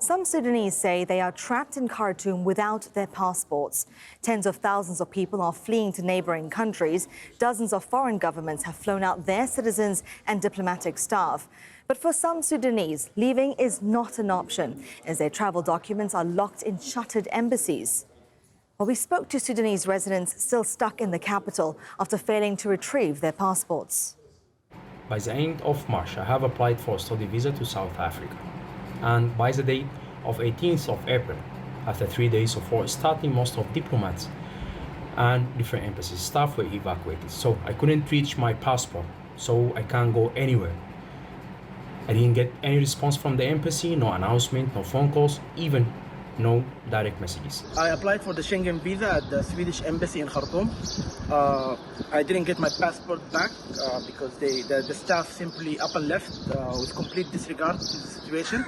Some Sudanese say they are trapped in Khartoum without their passports. Tens of thousands of people are fleeing to neighboring countries. Dozens of foreign governments have flown out their citizens and diplomatic staff. But for some Sudanese, leaving is not an option, as their travel documents are locked in shuttered embassies. Well, we spoke to Sudanese residents still stuck in the capital after failing to retrieve their passports. By the end of March, I have applied for a study visa to South Africa. And by the date of 18th of April, after 3 days of war starting, most of diplomats and different embassies staff were evacuated. So I couldn't reach my passport, so I can't go anywhere. I didn't get any response from the embassy, no announcement, no phone calls, even no direct messages. I applied for the Schengen visa at the Swedish embassy in Khartoum. I didn't get my passport back because the staff simply up and left with complete disregard to the situation.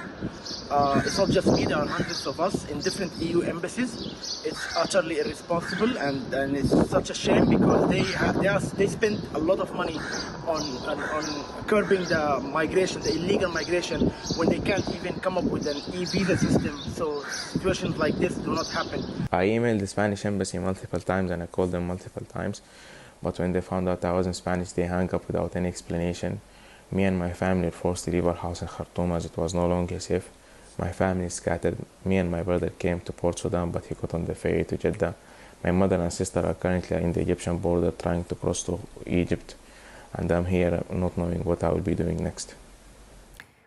It's not just me, there are hundreds of us in different EU embassies. It's utterly irresponsible and it's such a shame because they spend a lot of money on curbing the migration, the illegal migration, when they can't even come up with an e-visa system. So situations like this do not happen. I emailed the Spanish embassy multiple times and I called them multiple times, but when they found out I wasn't Spanish, they hung up without any explanation. Me and my family were forced to leave our house in Khartoum as it was no longer safe. My family scattered. Me and my brother came to Port Sudan, but he got on the ferry to Jeddah. My mother and sister are currently in the Egyptian border trying to cross to Egypt, and I'm here not knowing what I will be doing next.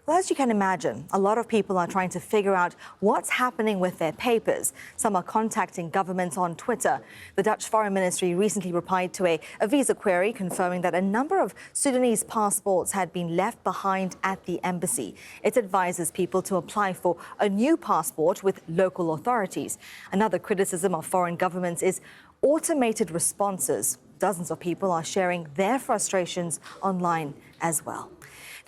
Well, as you can imagine, a lot of people are trying to figure out what's happening with their papers. Some are contacting governments on Twitter. The Dutch Foreign Ministry recently replied to a visa query confirming that a number of Sudanese passports had been left behind at the embassy. It advises people to apply for a new passport with local authorities. Another criticism of foreign governments is automated responses. Dozens of people are sharing their frustrations online as well.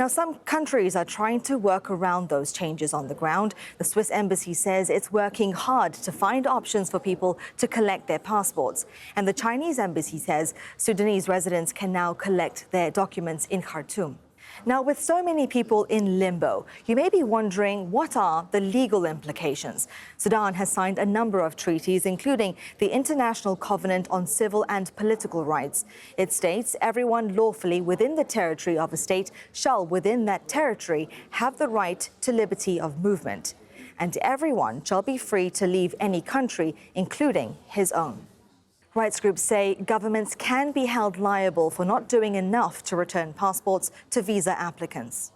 Now, some countries are trying to work around those changes on the ground. The Swiss embassy says it's working hard to find options for people to collect their passports. And the Chinese embassy says Sudanese residents can now collect their documents in Khartoum. Now, with so many people in limbo, you may be wondering, what are the legal implications? Sudan has signed a number of treaties, including the International Covenant on Civil and Political Rights. It states everyone lawfully within the territory of a state shall, within that territory, have the right to liberty of movement. And everyone shall be free to leave any country, including his own. Rights groups say governments can be held liable for not doing enough to return passports to visa applicants.